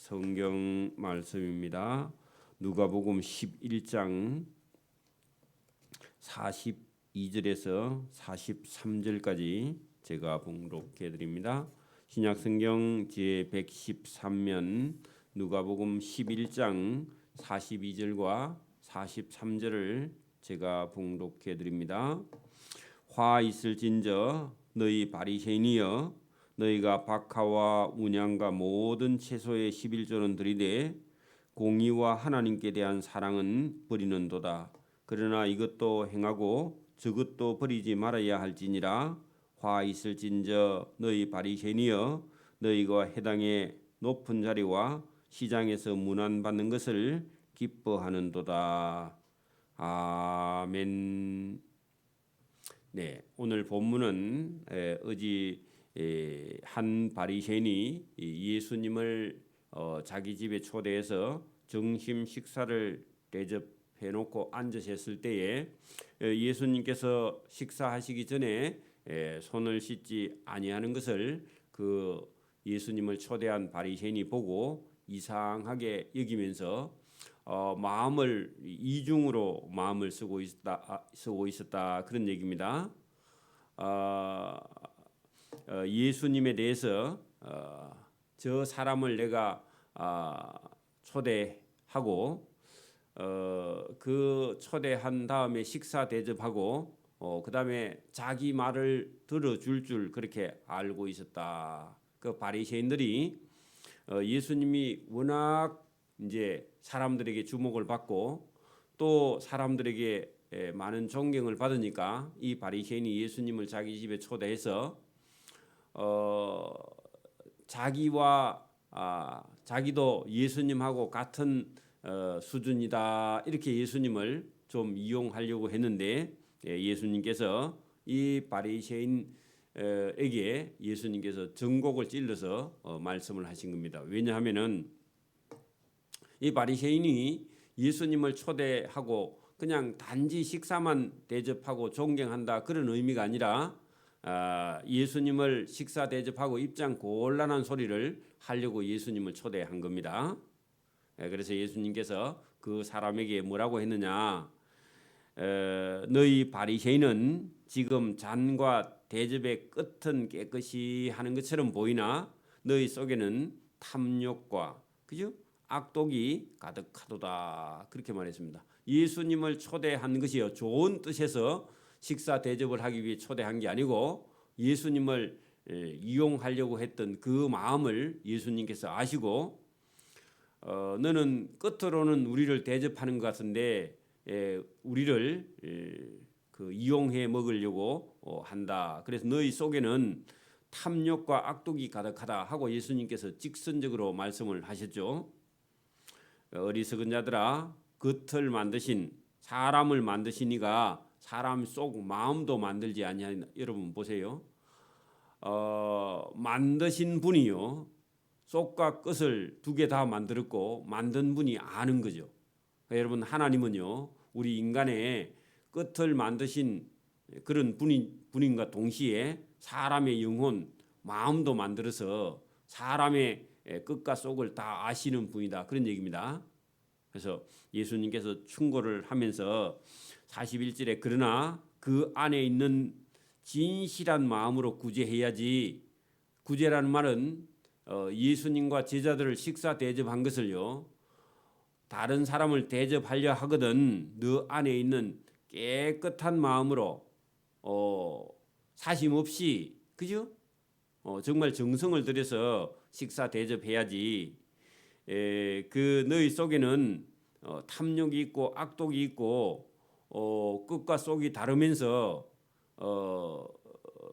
성경 말씀입니다. 누가복음 11장 42절에서 43절까지 제가 봉독해 드립니다. 신약성경 제113면 누가복음 11장 42절과 43절을 제가 봉독해 드립니다. 화 있을진저 너희 바리새인이여 너희가 박하와 운양과 모든 채소의 11조는 드리되 공의와 하나님께 대한 사랑은 버리는도다. 그러나 이것도 행하고 저것도 버리지 말아야 할지니라. 화 있을진저 너희 바리새인이여 너희가 해당의 높은 자리와 시장에서 문안받는 것을 기뻐하는도다. 아멘. 네, 오늘 본문은 어제 한 바리새인이 예수님을 자기 집에 초대해서 점심 식사를 대접해 놓고 앉으셨을 때에 예수님께서 식사하시기 전에 손을 씻지 아니하는 것을 그 예수님을 초대한 바리새인이 보고 이상하게 여기면서 마음을 이중으로 마음을 쓰고 있었다 그런 얘기입니다. 예수님에 대해서 저 사람을 내가 초대하고 그 초대한 다음에 식사 대접하고 그 다음에 자기 말을 들어줄 줄 그렇게 알고 있었다. 그 바리새인들이 예수님이 워낙 이제 사람들에게 주목을 받고 또 사람들에게 많은 존경을 받으니까 이 바리새인이 예수님을 자기 집에 초대해서 자기도 예수님하고 같은 수준이다 이렇게 예수님을 좀 이용하려고 했는데 예수님께서 이 바리새인에게 예수님께서 전곡을 찔러서 말씀을 하신 겁니다. 왜냐하면은 이 바리새인이 예수님을 초대하고 그냥 단지 식사만 대접하고 존경한다 그런 의미가 아니라 예수님을 식사 대접하고 입장 곤란한 소리를 하려고 예수님을 초대한 겁니다. 그래서 예수님께서 그 사람에게 뭐라고 했느냐? 너희 바리새인은 지금 잔과 대접의 끝은 깨끗이 하는 것처럼 보이나 너희 속에는 탐욕과 그죠? 악독이 가득하도다 그렇게 말했습니다. 예수님을 초대한 것이요 좋은 뜻에서 식사 대접을 하기 위해 초대한 게 아니고 예수님을 이용하려고 했던 그 마음을 예수님께서 아시고 너는 끝으로는 우리를 대접하는 것 같은데 우리를 그 이용해 먹으려고 한다. 그래서 너희 속에는 탐욕과 악독이 가득하다 하고 예수님께서 직선적으로 말씀을 하셨죠. 어리석은 자들아 겉을 만드신 사람을 만드시니가 사람 속 마음도 만들지 아니하나. 여러분 보세요. 만드신 분이요 속과 끝을 두 개 다 만들었고 만든 분이 아는 거죠. 그러니까 여러분 하나님은요 우리 인간의 끝을 만드신 그런 분인과 동시에 사람의 영혼 마음도 만들어서 사람의 끝과 속을 다 아시는 분이다 그런 얘기입니다. 그래서 예수님께서 충고를 하면서 41절에 그러나 그 안에 있는 진실한 마음으로 구제해야지. 구제라는 말은 예수님과 제자들을 식사 대접한 것을요 다른 사람을 대접하려 하거든 너 안에 있는 깨끗한 마음으로 사심 없이 그죠? 정말 정성을 들여서 식사 대접해야지. 그 너희 속에는 탐욕이 있고 악독이 있고 끝과 속이 다르면서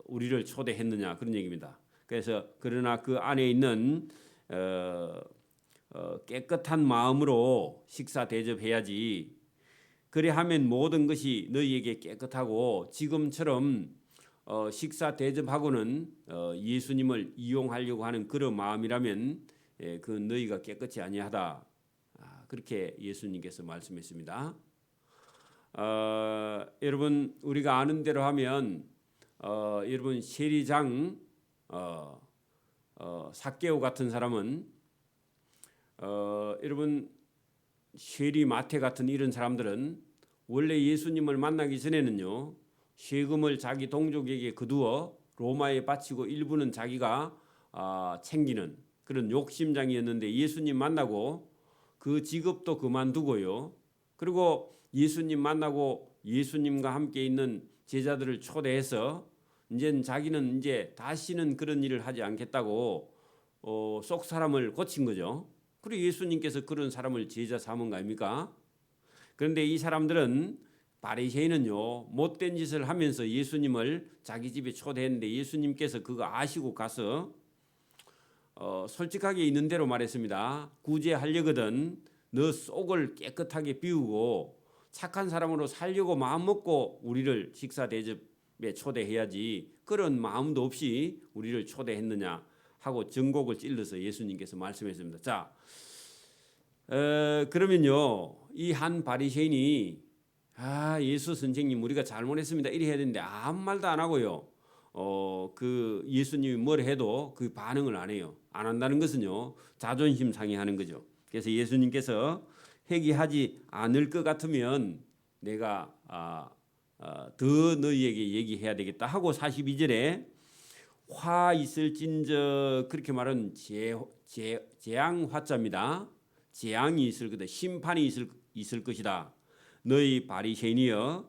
우리를 초대했느냐 그런 얘기입니다. 그래서 그러나 그 안에 있는 깨끗한 마음으로 식사 대접해야지. 그래하면 모든 것이 너희에게 깨끗하고 지금처럼 식사 대접하고는 예수님을 이용하려고 하는 그런 마음이라면 그 너희가 깨끗이 아니하다. 그렇게 예수님께서 말씀했습니다. 여러분 우리가 아는 대로 하면 여러분 세리장 삭개오 같은 사람은 여러분 쉐리 마태 같은 이런 사람들은 원래 예수님을 만나기 전에는요 세금을 자기 동족에게 거두어 로마에 바치고 일부는 자기가 챙기는 그런 욕심장이었는데 예수님 만나고 그 직업도 그만두고요. 그리고 예수님 만나고 예수님과 함께 있는 제자들을 초대해서 이제 자기는 이제 다시는 그런 일을 하지 않겠다고 속 사람을 고친 거죠. 그리고 예수님께서 그런 사람을 제자 삼은 거 아닙니까? 그런데 이 사람들은 바리새인은요 못된 짓을 하면서 예수님을 자기 집에 초대했는데 예수님께서 그거 아시고 가서 솔직하게 있는 대로 말했습니다. 구제하려거든 너 속을 깨끗하게 비우고 착한 사람으로 살려고 마음 먹고 우리를 식사 대접에 초대해야지 그런 마음도 없이 우리를 초대했느냐 하고 전곡을 찔러서 예수님께서 말씀했습니다. 자, 그러면요 이 한 바리새인이 예수 선생님 우리가 잘못했습니다 이래 해야 되는데 아무 말도 안 하고요. 그 예수님이 뭘 해도 그 반응을 안 해요. 안 한다는 것은요 자존심 상해하는 거죠. 그래서 예수님께서 회개하지 않을 것 같으면 내가 더 너희에게 얘기해야 되겠다 하고 42절에 화 있을진저 그렇게 말은 재앙 화자입니다. 재앙이 있을 거다. 심판이 있을 것이다. 너희 바리새인이여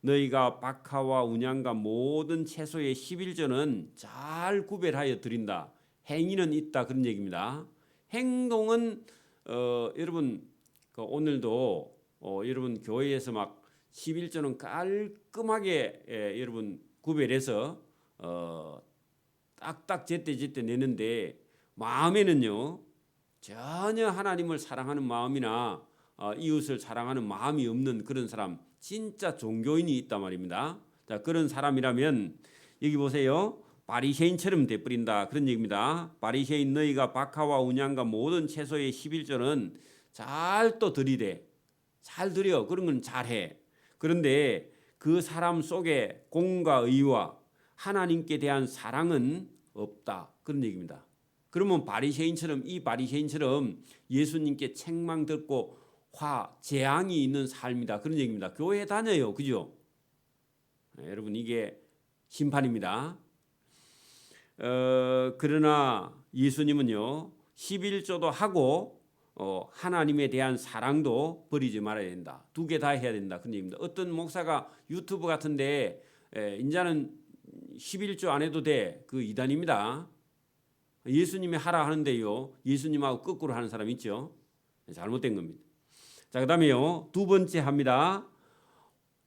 너희가 박하와 운양과 모든 채소의 11조는 잘 구별하여 드린다. 행위는 있다 그런 얘기입니다. 행동은 여러분 오늘도 여러분 교회에서 막 11조는 깔끔하게 여러분 구별해서 딱딱 제때 내는데 마음에는요 전혀 하나님을 사랑하는 마음이나 이웃을 사랑하는 마음이 없는 그런 사람 진짜 종교인이 있단 말입니다. 자, 그런 사람이라면 여기 보세요. 바리새인처럼 돼버린다 그런 얘기입니다. 바리새인 너희가 박하와 운양과 모든 채소의 11조는 잘 또 들이대 잘 들여 그런 건 잘해. 그런데 그 사람 속에 공과 의와 하나님께 대한 사랑은 없다 그런 얘기입니다. 그러면 이 바리새인처럼 예수님께 책망 듣고 재앙이 있는 삶이다 그런 얘기입니다. 교회 다녀요, 그죠? 여러분 이게 심판입니다. 그러나 예수님은요 11조도 하고 하나님에 대한 사랑도 버리지 말아야 된다. 두 개 다 해야 된다 그런 얘기입니다. 어떤 목사가 유튜브 같은데 인자는 11조 안 해도 돼. 그 이단입니다. 예수님이 하라 하는데요 예수님하고 거꾸로 하는 사람 있죠. 잘못된 겁니다. 자, 그다음에요 두 번째 합니다.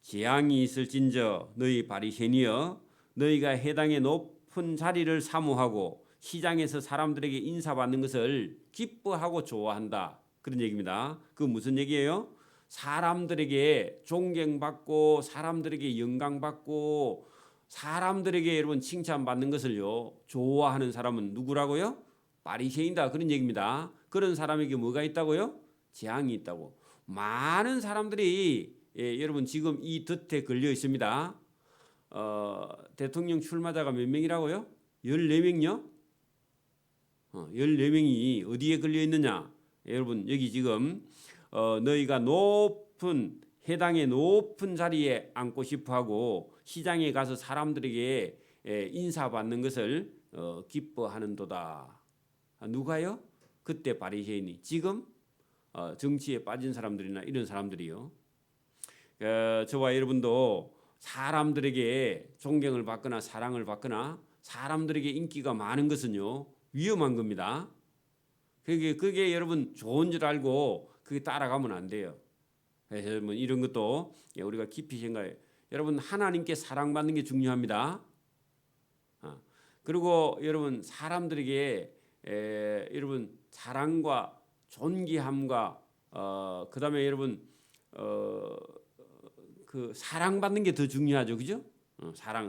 재앙이 있을진저 너희 바리새인이여 너희가 해당의 높은 자리를 사모하고 시장에서 사람들에게 인사받는 것을 기뻐하고 좋아한다 그런 얘기입니다. 그 무슨 얘기예요? 사람들에게 존경받고 사람들에게 영광받고 사람들에게 여러분 칭찬받는 것을요 좋아하는 사람은 누구라고요? 바리새인이다 그런 얘기입니다. 그런 사람에게 뭐가 있다고요? 재앙이 있다고. 많은 사람들이 여러분 지금 이 덫에 걸려 있습니다. 대통령 출마자가 몇 명이라고요? 14명요? 14명이 어디에 걸려 있느냐? 여러분 여기 지금 너희가 해당의 높은 자리에 앉고 싶어하고 시장에 가서 사람들에게 인사받는 것을 기뻐하는도다. 누가요? 그때 바리새인이 지금 정치에 빠진 사람들이나 이런 사람들이요. 저와 여러분도 사람들에게 존경을 받거나 사랑을 받거나 사람들에게 인기가 많은 것은요 위험한 겁니다. 그게 여러분 좋은 줄 알고 그게 따라가면 안 돼요. 그래서 여러분 이런 것도 우리가 깊이 생각해. 여러분 하나님께 사랑받는 게 중요합니다. 그리고 여러분 사람들에게 여러분 사랑과 존귀함과 그다음에 여러분 그 사랑받는 게 더 중요하죠, 그죠?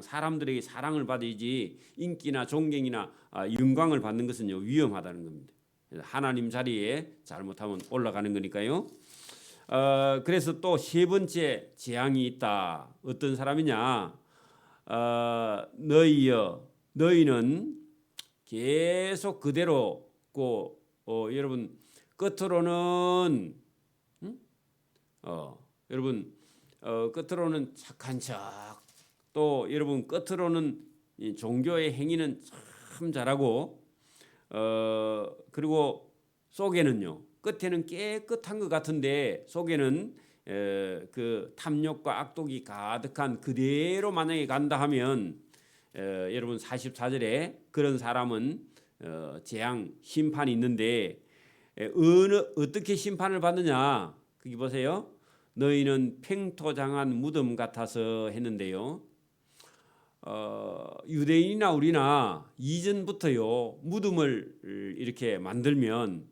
사람들에게 사랑을 받아야지 인기나 존경이나 영광을 받는 것은요 위험하다는 겁니다. 하나님 자리에 잘못하면 올라가는 거니까요. 그래서 또 세 번째 재앙이 있다. 어떤 사람이냐? 너희는 계속 그대로 여러분 겉으로는 여러분 끝으로는 착한 척, 또 여러분 끝으로는 이 종교의 행위는 참 잘하고 그리고 속에는요, 끝에는 깨끗한 것 같은데 속에는 그 탐욕과 악독이 가득한 그대로 만약에 간다 하면 여러분 44절에 그런 사람은 재앙 심판이 있는데 어떻게 심판을 받느냐, 거기 보세요. 너희는 팽토장한 무덤 같아서 했는데요. 유대인이나 우리나 이전부터요 무덤을 이렇게 만들면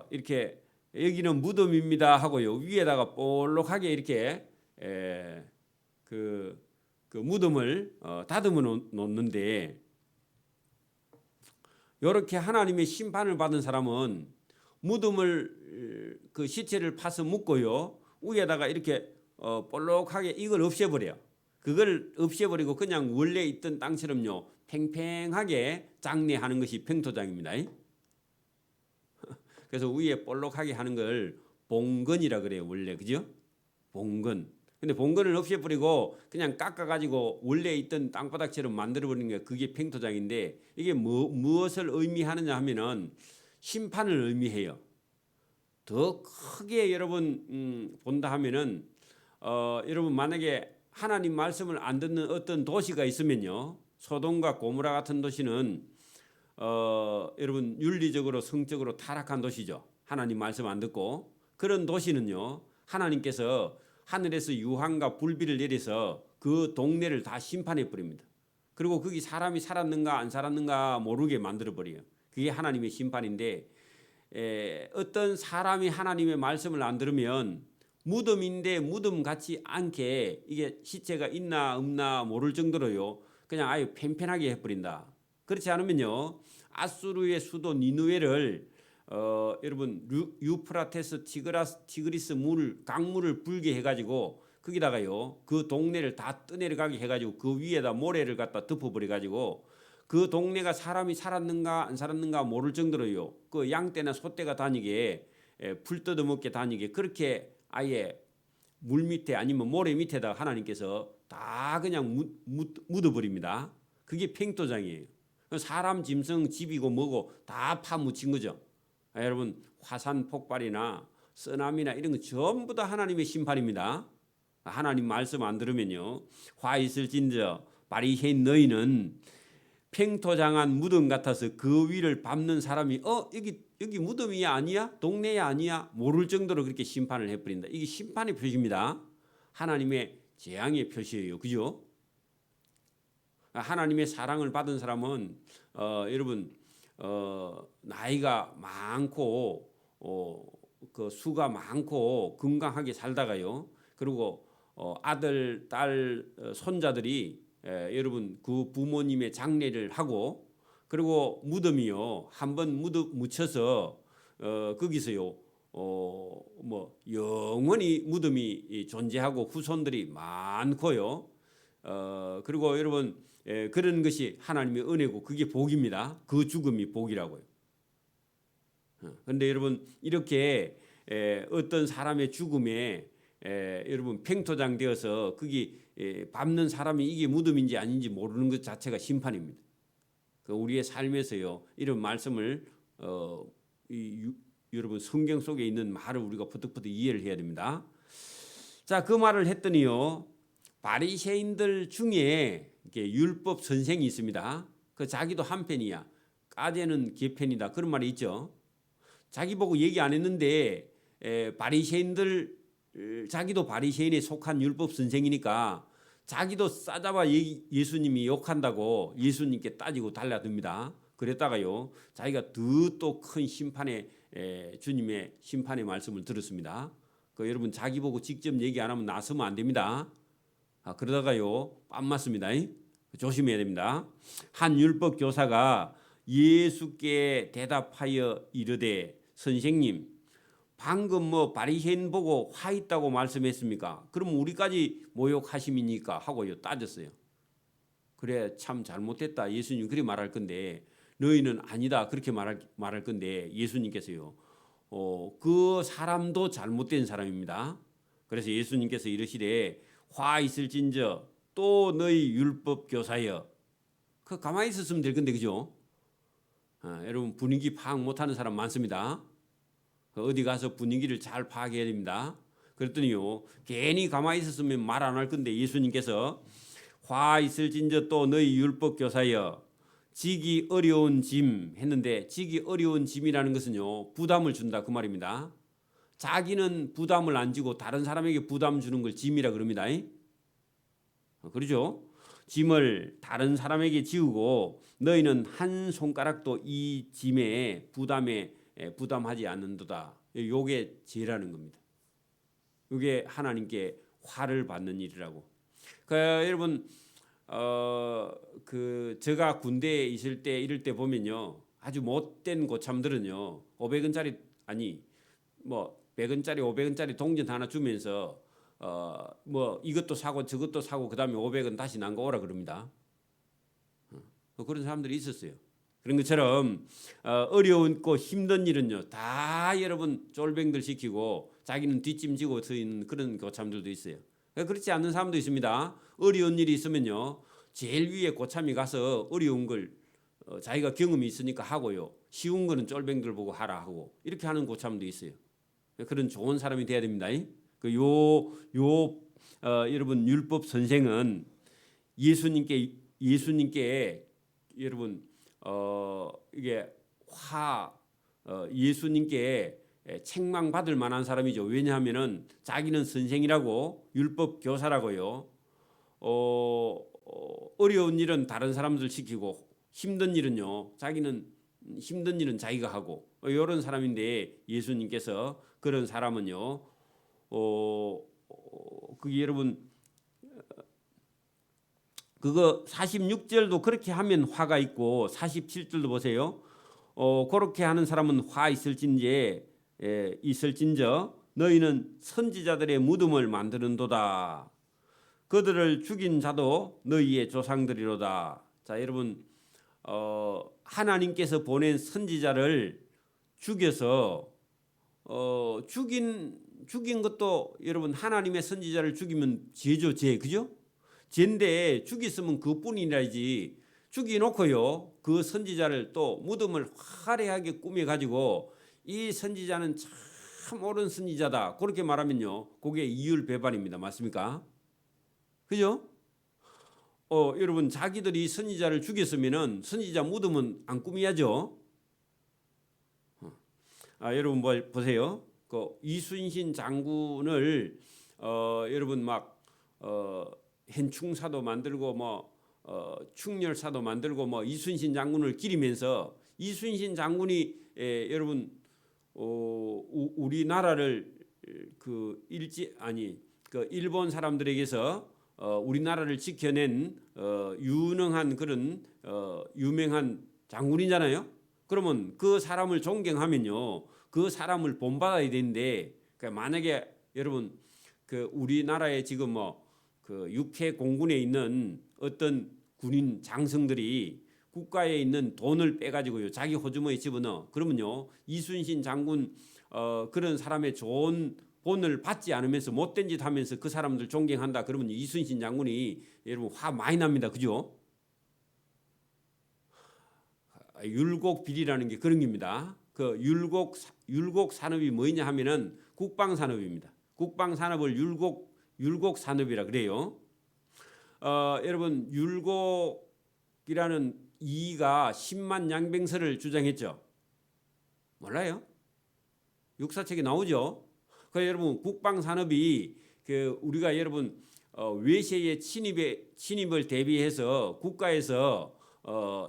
이렇게 여기는 무덤입니다 하고요 위에다가 볼록하게 이렇게 그 무덤을 다듬어 놓는데, 이렇게 하나님의 심판을 받은 사람은 무덤을 그 시체를 파서 묻고요 위에다가 이렇게 볼록하게 이걸 없애버려요. 그걸 없애버리고 그냥 원래 있던 땅처럼요 팽팽하게 장례하는 것이 팽토장입니다. 그래서 위에 볼록하게 하는 걸 봉건이라 그래요 원래, 그죠? 봉건. 근데 봉건을 없애버리고 그냥 깎아가지고 원래 있던 땅바닥처럼 만들어버리는 게 그게 팽토장인데, 이게 무엇을 의미하느냐 하면은 심판을 의미해요. 더 크게 여러분 본다 하면은 여러분 만약에 하나님 말씀을 안 듣는 어떤 도시가 있으면요, 소돔과 고모라 같은 도시는 여러분 윤리적으로 성적으로 타락한 도시죠. 하나님 말씀 안 듣고. 그런 도시는요 하나님께서 하늘에서 유황과 불비를 내려서 그 동네를 다 심판해 버립니다. 그리고 거기 사람이 살았는가 안 살았는가 모르게 만들어 버려요. 그게 하나님의 심판인데, 어떤 사람이 하나님의 말씀을 안 들으면 무덤인데 무덤 같지 않게, 이게 시체가 있나 없나 모를 정도로요 그냥 아예 팽팽하게 해버린다. 그렇지 않으면요 아수르의 수도 니느웨를 여러분 유프라테스 티그리스 강물을 불게 해가지고 거기다가요 그 동네를 다 떠내려가게 해가지고 그 위에다 모래를 갖다 덮어버려가지고 그 동네가 사람이 살았는가 안 살았는가 모를 정도로요 그 양떼나 소떼가 다니게 풀 뜯어먹게 다니게 그렇게 아예 물 밑에 아니면 모래 밑에다가 하나님께서 다 그냥 묻어버립니다. 그게 팽토장이에요. 사람 짐승 집이고 뭐고 다 파묻힌 거죠. 여러분 화산 폭발이나 쓰나미나 이런 거 전부 다 하나님의 심판입니다. 하나님 말씀 안 들으면요 화 있을진저 바리새인 너희는 팽토장한 무덤 같아서 그 위를 밟는 사람이 여기 무덤이 아니야? 동네야 아니야? 모를 정도로 그렇게 심판을 해버린다. 이게 심판의 표시입니다. 하나님의 재앙의 표시예요. 그죠? 하나님의 사랑을 받은 사람은 여러분 나이가 많고 그 수가 많고 건강하게 살다가요. 그리고 아들, 딸, 손자들이 여러분 그 부모님의 장례를 하고, 그리고 무덤이요 한번 묻혀서 거기서요 뭐 영원히 무덤이 존재하고 후손들이 많고요. 그리고 여러분 그런 것이 하나님의 은혜고 그게 복입니다. 그 죽음이 복이라고요. 그런데 여러분 이렇게 어떤 사람의 죽음에 여러분 팽토장 되어서 거기 밟는 사람이 이게 무덤인지 아닌지 모르는 것 자체가 심판입니다. 그 우리의 삶에서요 이런 말씀을 여러분 성경 속에 있는 말을 우리가 버득버득 이해를 해야 됩니다. 자, 그 말을 했더니요 바리새인들 중에 이렇게 율법 선생이 있습니다. 그 자기도 한편이야. 까제는 개편이다. 그런 말이 있죠. 자기 보고 얘기 안 했는데 바리새인들 자기도 바리새인에 속한 율법 선생이니까 자기도 싸잡아 예수님이 욕한다고 예수님께 따지고 달라듭니다. 그랬다가요 자기가 더 또 큰 심판의 주님의 심판의 말씀을 들었습니다. 그 여러분 자기 보고 직접 얘기 안 하면 나서면 안 됩니다. 그러다가요 빰 맞습니다. 조심해야 됩니다. 한 율법 교사가 예수께 대답하여 이르되 선생님 방금 뭐 바리새인 보고 화 있다고 말씀했습니까? 그럼 우리까지 모욕하심이니까 하고요 따졌어요. 그래 참 잘못됐다. 예수님 그렇게 말할 건데 너희는 아니다 그렇게 말할 건데 예수님께서요 그 사람도 잘못된 사람입니다. 그래서 예수님께서 이르시되 화 있을진저 또 너희 율법 교사여. 그 가만히 있었으면 될 건데 그죠? 여러분 분위기 파악 못하는 사람 많습니다. 어디 가서 분위기를 잘 파악해야 됩니다. 그랬더니요 괜히 가만히 있었으면 말 안 할 건데 예수님께서 화 있을진저 또 너희 율법 교사여 지기 어려운 짐 했는데 지기 어려운 짐이라는 것은요 부담을 준다 그 말입니다. 자기는 부담을 안 지고 다른 사람에게 부담 주는 걸 짐이라 그럽니다. 그렇죠? 짐을 다른 사람에게 지우고 너희는 한 손가락도 이 짐에 부담에 부담하지 않는도다. 요게 죄라는 겁니다. 요게 하나님께 화를 받는 일이라고. 여러분 제가 군대에 있을 때 이럴 때 보면요 아주 못된 고참들은요 500원짜리 아니 뭐 100원짜리 500원짜리 동전 하나 주면서 뭐 이것도 사고 저것도 사고 그다음에 500원 다시 난거 오라 그럽니다. 그런 사람들이 있었어요. 그런 것처럼 어려운고 힘든 일은요 다 여러분 쫄병들 시키고 자기는 뒷짐지고 서 있는 그런 고참들도 있어요. 그렇지 않는 사람도 있습니다. 어려운 일이 있으면요 제일 위에 고참이 가서 어려운 걸 자기가 경험이 있으니까 하고요 쉬운 거는 쫄병들 보고 하라 하고 이렇게 하는 고참도 있어요. 그런 좋은 사람이 돼야 됩니다. 여러분 율법 선생은 예수님께 여러분 이게 예수님께 책망받을 만한 사람이죠. 왜냐하면은 자기는 선생이라고 율법 교사라고요. 어려운 일은 다른 사람들 시키고 힘든 일은요 자기는 힘든 일은 자기가 하고 이런 사람인데 예수님께서 그런 사람은요 여러분 그거 46절도 그렇게 하면 화가 있고 47절도 보세요. 그렇게 하는 사람은 화 있을진저 너희는 선지자들의 무덤을 만드는도다. 그들을 죽인 자도 너희의 조상들이로다. 자 여러분 하나님께서 보낸 선지자를 죽여서 죽인 것도 여러분 하나님의 선지자를 죽이면 죄죠 죄 그죠? 죄인데 죽였으면 그뿐이라지 죽여놓고요 그 선지자를 또 무덤을 화려하게 꾸며가지고 이 선지자는 참 옳은 선지자다 그렇게 말하면요 그게 이율배반입니다. 맞습니까? 그죠? 여러분 자기들이 선지자를 죽였으면은 선지자 무덤은 안 꾸며야죠. 여러분 보세요. 그 이순신 장군을 여러분 막 hen충사도 만들고 뭐 충렬사도 만들고 뭐 이순신 장군을 기리면서 이순신 장군이 여러분 우리나라를 그 일본 사람들에게서 우리나라를 지켜낸 유능한 그런 유명한 장군이잖아요. 그러면 그 사람을 존경하면요 그 사람을 본받아야 되는데 만약에 여러분 그 우리나라에 지금 그 육해 공군에 있는 어떤 군인 장성들이 국가에 있는 돈을 빼가지고요 자기 호주머니에 집어넣어 그러면요 이순신 장군 그런 사람의 좋은 본을 받지 않으면서 못된 짓 하면서 그 사람들 존경한다 그러면 이순신 장군이 여러분 화 많이 납니다. 그죠? 율곡 비리라는 게 그런 겁니다. 그 율곡 산업이 뭐냐 하면은 국방 산업입니다. 국방 산업을 율곡 산업이라 그래요. 여러분 율곡이라는 이가 10만 양병설을 주장했죠. 몰라요? 역사책에 나오죠. 그 여러분 국방 산업이 그 우리가 여러분 외세의 침입을 대비해서 국가에서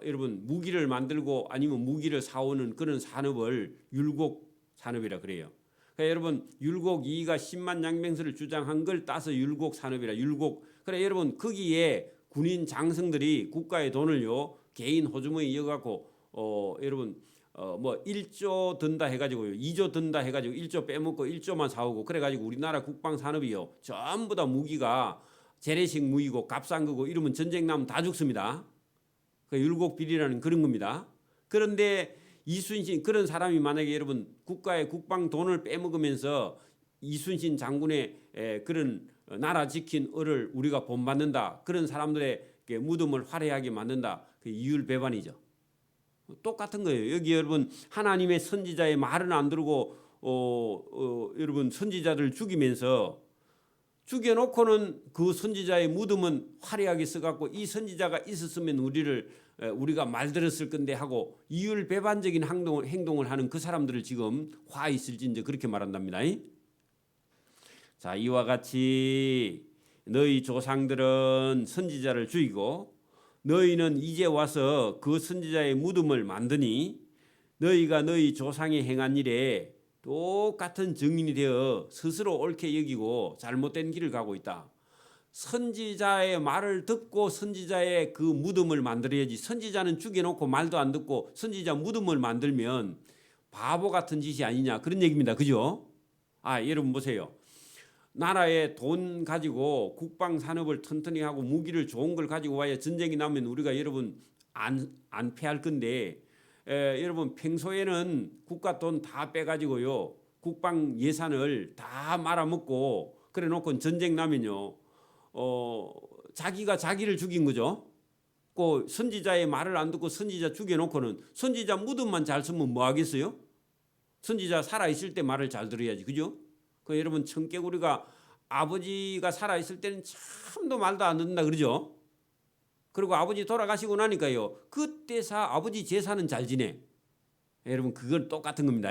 여러분 무기를 만들고 아니면 무기를 사오는 그런 산업을 율곡 산업이라 그래요. 그러니까 여러분 율곡 2가 10만 양병설을 주장한 걸 따서 율곡 산업이라 율곡. 그래 여러분 거기에 군인 장성들이 국가의 돈을요 개인 호주머니에 이어갖고 여러분 뭐 1조 든다 해가지고요 2조 든다 해가지고 1조 빼먹고 1조만 사오고 그래가지고 우리나라 국방 산업이요 전부 다 무기가 재래식 무기고 값싼 거고 이러면 전쟁 나면 다 죽습니다. 그 율곡 비리라는 그런 겁니다. 그런데 이순신 그런 사람이 만약에 여러분 국가의 국방 돈을 빼먹으면서 이순신 장군의 그런 나라 지킨 을을 우리가 본받는다. 그런 사람들의 무덤을 화려하게 만든다. 그 이율배반이죠. 똑같은 거예요. 여기 여러분 하나님의 선지자의 말은 안 들고 여러분 선지자를 죽이면서 죽여놓고는 그 선지자의 무덤은 화려하게 써갖고 이 선지자가 있었으면 우리가 말 들었을 건데 하고 이율배반적인 행동을 하는 그 사람들을 지금 화 있을진저 그렇게 말한답니다. 자, 이와 같이 너희 조상들은 선지자를 죽이고 너희는 이제 와서 그 선지자의 무덤을 만드니 너희가 너희 조상이 행한 일에 똑같은 증인이 되어 스스로 옳게 여기고 잘못된 길을 가고 있다. 선지자의 말을 듣고 선지자의 그 무덤을 만들어야지. 선지자는 죽여놓고 말도 안 듣고 선지자 무덤을 만들면 바보 같은 짓이 아니냐 그런 얘기입니다. 그죠? 여러분 보세요. 나라에 돈 가지고 국방 산업을 튼튼히 하고 무기를 좋은 걸 가지고 와야 전쟁이 나면 우리가 여러분 안 패할 건데 여러분 평소에는 국가 돈 다 빼가지고요 국방 예산을 다 말아먹고 그래 놓고 전쟁 나면요 자기가 자기를 죽인 거죠. 그 선지자의 말을 안 듣고 선지자 죽여놓고는 선지자 무덤만 잘 쓰면 뭐 하겠어요? 선지자 살아있을 때 말을 잘 들어야지. 그죠? 그 여러분 청개구리가 아버지가 살아있을 때는 참도 말도 안 듣는다 그러죠. 그리고 아버지 돌아가시고 나니까요 그때 아버지 제사는 잘 지내. 여러분 그건 똑같은 겁니다.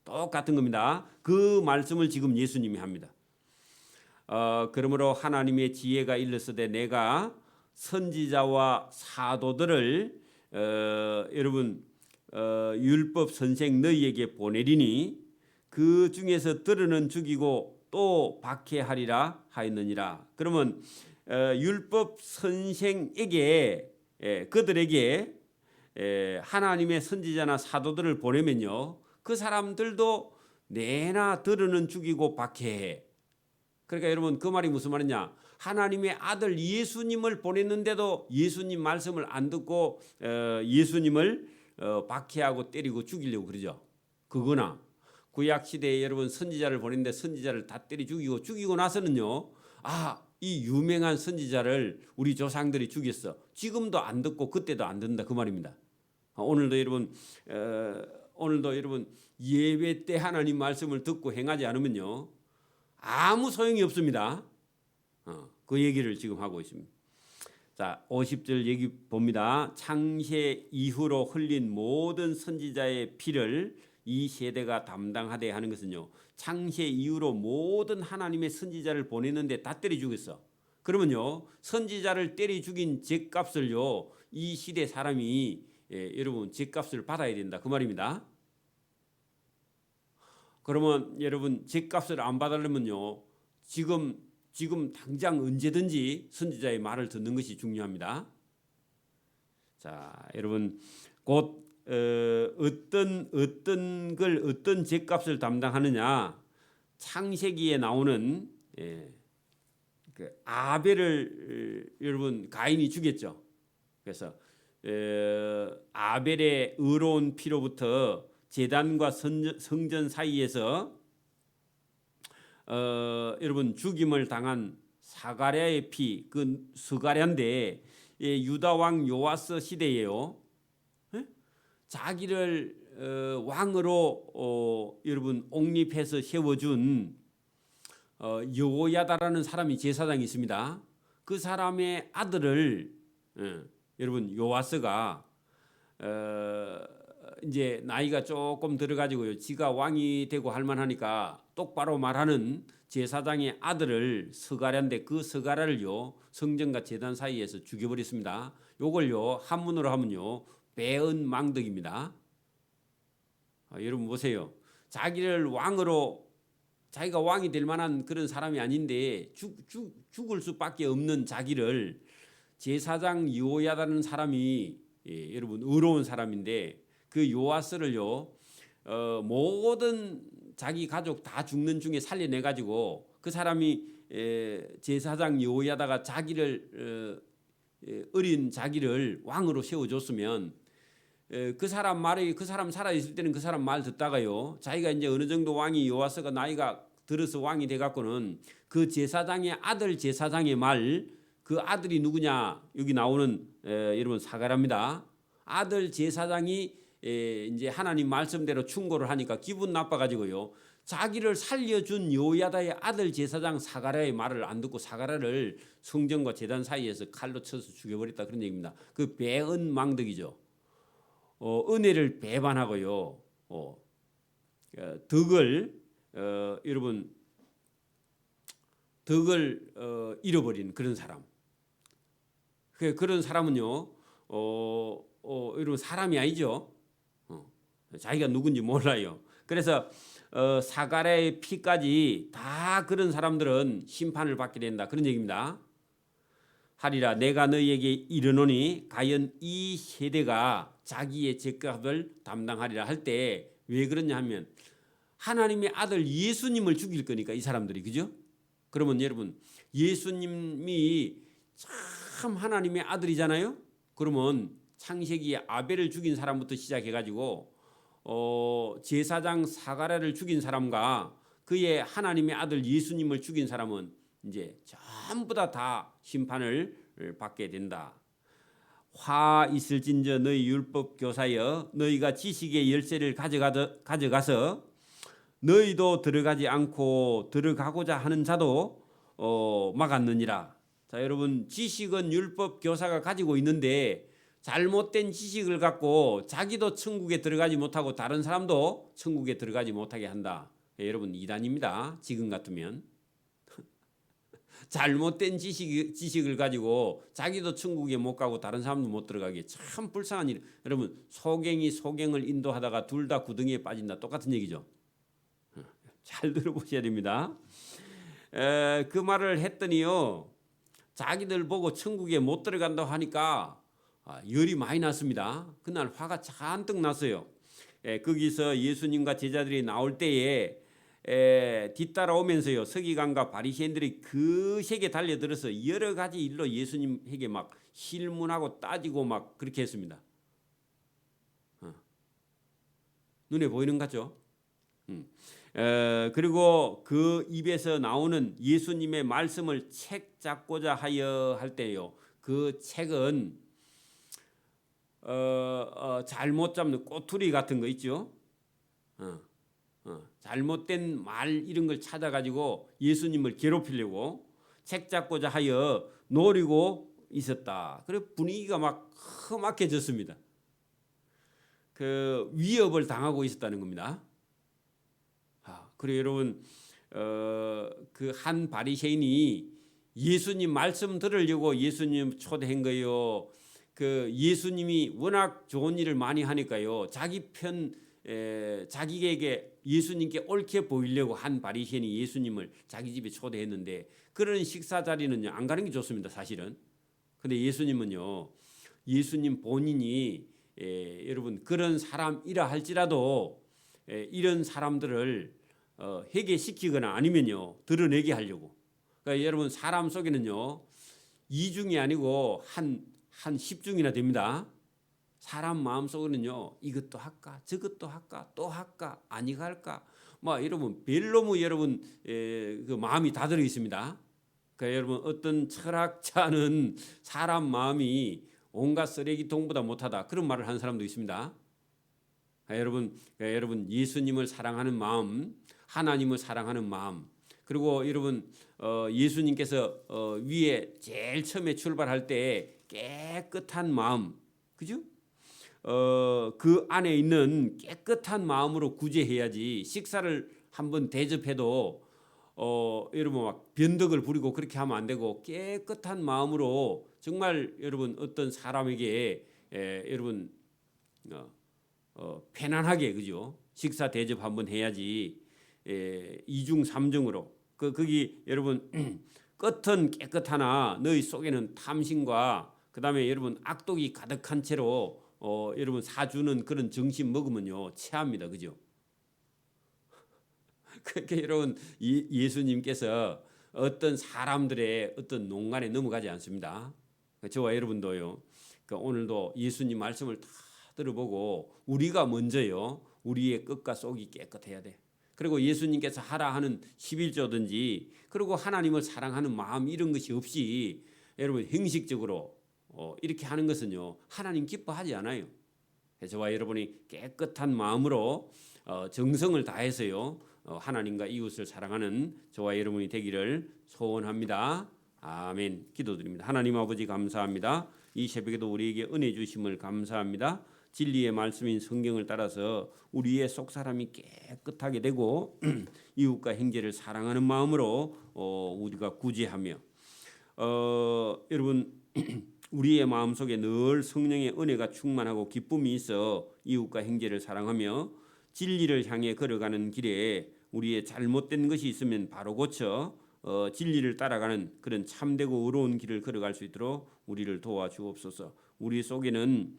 똑같은 겁니다. 그 말씀을 지금 예수님이 합니다. 그러므로 하나님의 지혜가 일렀으되 내가 선지자와 사도들을 여러분 율법 선생 너희에게 보내리니 그 중에서 들으는 죽이고 또 박해하리라 하였느니라. 그러면 율법 선생에게 그들에게 하나님의 선지자나 사도들을 보내면요 그 사람들도 내나 들으는 죽이고 박해해. 그러니까 여러분 그 말이 무슨 말이냐? 하나님의 아들 예수님을 보냈는데도 예수님 말씀을 안 듣고 예수님을 박해하고 때리고 죽이려고 그러죠. 그거나 구약 시대에 여러분 선지자를 보냈는데 선지자를 다 때려 죽이고 나서는요 이 유명한 선지자를 우리 조상들이 죽였어. 지금도 안 듣고 그때도 안 듣는다 그 말입니다. 오늘도 여러분 예배 때 하나님 말씀을 듣고 행하지 않으면요 아무 소용이 없습니다. 그 얘기를 지금 하고 있습니다. 자, 50절 얘기 봅니다. 창세 이후로 흘린 모든 선지자의 피를 이 세대가 담당하되 하는 것은요 창세 이후로 모든 하나님의 선지자를 보냈는데 다 때려 죽였어. 그러면요 선지자를 때려 죽인 죗값을요 이 시대 사람이 여러분 죗값을 받아야 된다 그 말입니다. 그러면 여러분 죗값을 안 받으려면요 지금 당장 언제든지 선지자의 말을 듣는 것이 중요합니다. 자, 여러분 곧 어떤 죗값을 담당하느냐? 창세기에 나오는 그 아벨을 여러분 가인이 죽였죠. 그래서 아벨의 의로운 피로부터 제단과 성전 사이에서 여러분 죽임을 당한 사가랴의 피, 그 스가랴인데 유다 왕 요아스 시대에요. 자기를 왕으로 여러분 옹립해서 세워준 여호야다라는 사람이 제사장이 있습니다. 그 사람의 아들을 여러분 요아스가 이제 나이가 조금 들어가지고요 지가 왕이 되고 할 만하니까 똑바로 말하는 제사장의 아들을 스가랴인데 그 스가랴를요 성전과 제단 사이에서 죽여버렸습니다. 요걸요 한문으로 하면요 배은망덕입니다. 여러분 보세요. 자기가 왕이 될 만한 그런 사람이 아닌데 죽을 수밖에 없는 자기를 제사장 요야다는 사람이 여러분 의로운 사람인데 그 요아스를요 모든 자기 가족 다 죽는 중에 살려내 가지고 그 사람이 제사장 요야다가 자기를 어린 자기를 왕으로 세워줬으면 그 사람 말이 그 사람 살아 있을 때는 그 사람 말 듣다가요. 자기가 이제 어느 정도 왕이 요아스가 나이가 들어서 왕이 돼 갖고는 그 제사장의 아들 제사장의 말, 그 아들이 누구냐? 여기 나오는 여러분 사가랴입니다. 아들 제사장이 이제 하나님 말씀대로 충고를 하니까 기분 나빠 가지고요. 자기를 살려준 요야다의 아들 제사장 사가랴의 말을 안 듣고 사가랴를 성전과 제단 사이에서 칼로 쳐서 죽여버렸다, 그런 얘기입니다. 그 배은망덕이죠. 은혜를 배반하고요. 덕을 여러분 덕을 잃어버린 그런 사람. 그런 사람은요. 여러분 사람이 아니죠. 자기가 누군지 몰라요. 그래서 사가랴의 피까지 다 그런 사람들은 심판을 받게 된다, 그런 얘기입니다. 하리라 내가 너희에게 이르노니 과연 이 세대가 자기의 죄값을 담당하리라 할 때 왜 그러냐 하면 하나님의 아들 예수님을 죽일 거니까, 이 사람들이. 그죠? 그러면 여러분 예수님이 참 하나님의 아들이잖아요. 그러면 창세기 아벨을 죽인 사람부터 시작해 가지고 제사장 사가랴를 죽인 사람과 그의 하나님의 아들 예수님을 죽인 사람은 이제 전부 다 심판을 받게 된다. 화 있을진저 너희 율법 교사여 너희가 지식의 열쇠를 가져가서 너희도 들어가지 않고 들어가고자 하는 자도 막았느니라. 자, 여러분 지식은 율법 교사가 가지고 있는데 잘못된 지식을 갖고 자기도 천국에 들어가지 못하고 다른 사람도 천국에 들어가지 못하게 한다. 여러분 이단입니다. 지금 같으면 잘못된 지식을 가지고 자기도 천국에 못 가고 다른 사람도 못 들어가게, 참 불쌍한 일. 여러분 소경이 소경을 인도하다가 둘 다 구덩이에 빠진다, 똑같은 얘기죠. 잘 들어보셔야 됩니다. 그 말을 했더니요, 자기들 보고 천국에 못 들어간다고 하니까 열이 많이 났습니다. 그날 화가 잔뜩 났어요. 거기서 예수님과 제자들이 나올 때에 뒤따라오면서요, 서기관과 바리새인들이 그세게 달려들어서 여러 가지 일로 예수님에게 막 실문하고 따지고 막 그렇게 했습니다. 눈에 보이는 거죠. 그리고 그 입에서 나오는 예수님의 말씀을 책 잡고자 하여 할 때요, 그 책은 잘못 잡는 꼬투리 같은 거 있죠. 잘못된 말 이런 걸 찾아가지고 예수님을 괴롭히려고 책 잡고자 하여 노리고 있었다. 그래 분위기가 막 험악해졌습니다. 그 위협을 당하고 있었다는 겁니다. 그래 여러분 그 한 바리새인이 예수님 말씀 들으려고 예수님 초대한 거예요. 그 예수님이 워낙 좋은 일을 많이 하니까요, 자기 편 자기에게 예수님께 옳게 보이려고 한 바리새인이 예수님을 자기 집에 초대했는데, 그런 식사 자리는요 안 가는 게 좋습니다, 사실은. 근데 예수님은요, 예수님 본인이 여러분 그런 사람이라 할지라도 이런 사람들을 회개시키거나 아니면요 드러내게 하려고. 그러니까 여러분 사람 속에는요 2중이 아니고 한 10중이나 됩니다. 사람 마음속에는요 이것도 할까 저것도 할까 또 할까 아니가 할까 뭐 여러분 별로무 여러분 그 마음이 다 들어 있습니다. 그러니까 여러분 어떤 철학자는 사람 마음이 온갖 쓰레기통보다 못하다, 그런 말을 하는 사람도 있습니다. 그러니까 여러분 예수님을 사랑하는 마음, 하나님을 사랑하는 마음, 그리고 여러분 예수님께서 위에 제일 처음에 출발할 때 깨끗한 마음, 그죠? 그 안에 있는 깨끗한 마음으로 구제해야지, 식사를 한번 대접해도 여러분 막 변덕을 부리고 그렇게 하면 안 되고, 깨끗한 마음으로 정말 여러분 어떤 사람에게 여러분 편안하게, 그죠? 식사 대접 한번 해야지 2중 3중으로 거기 여러분 끝은 깨끗하나 너희 속에는 탐심과 그다음에 여러분 악독이 가득한 채로 여러분 사주는 그런 정신 먹으면요 체합니다, 그죠? 그렇게 여러분 예수님께서 어떤 사람들의 어떤 농간에 넘어가지 않습니다. 저와 여러분도요, 그러니까 오늘도 예수님 말씀을 다 들어보고 우리가 먼저요. 우리의 끝과 속이 깨끗해야 돼. 그리고 예수님께서 하라 하는 11조든지 그리고 하나님을 사랑하는 마음 이런 것이 없이 여러분 형식적으로 이렇게 하는 것은요. 하나님 기뻐하지 않아요. 저와 여러분이 깨끗한 마음으로 정성을 다해서요. 하나님과 이웃을 사랑하는 저와 여러분이 되기를 소원합니다. 아멘. 기도드립니다. 하나님 아버지 감사합니다. 이 새벽에도 우리에게 은혜 주심을 감사합니다. 진리의 말씀인 성경을 따라서 우리의 속 사람이 깨끗하게 되고 이웃과 형제를 사랑하는 마음으로 우리가 구제하며 여러분 우리의 마음속에 늘 성령의 은혜가 충만하고 기쁨이 있어 이웃과 형제를 사랑하며 진리를 향해 걸어가는 길에 우리의 잘못된 것이 있으면 바로 고쳐 진리를 따라가는 그런 참되고 의로운 길을 걸어갈 수 있도록 우리를 도와주옵소서. 우리 속에는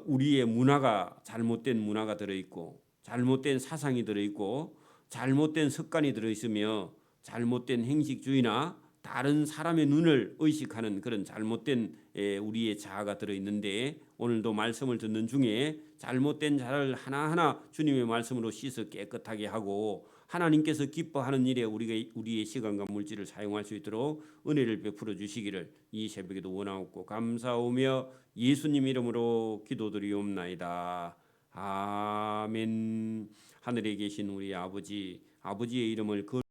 우리의 문화가 잘못된 문화가 들어있고 잘못된 사상이 들어있고 잘못된 습관이 들어있으며 잘못된 행식주의나 다른 사람의 눈을 의식하는 그런 잘못된 우리의 자아가 들어있는데 오늘도 말씀을 듣는 중에 잘못된 자를 하나하나 주님의 말씀으로 씻어 깨끗하게 하고 하나님께서 기뻐하는 일에 우리의 시간과 물질을 사용할 수 있도록 은혜를 베풀어 주시기를 이 새벽에도 원하옵고 감사하며 예수님 이름으로 기도드리옵나이다. 아멘. 하늘에 계신 우리 아버지의 이름을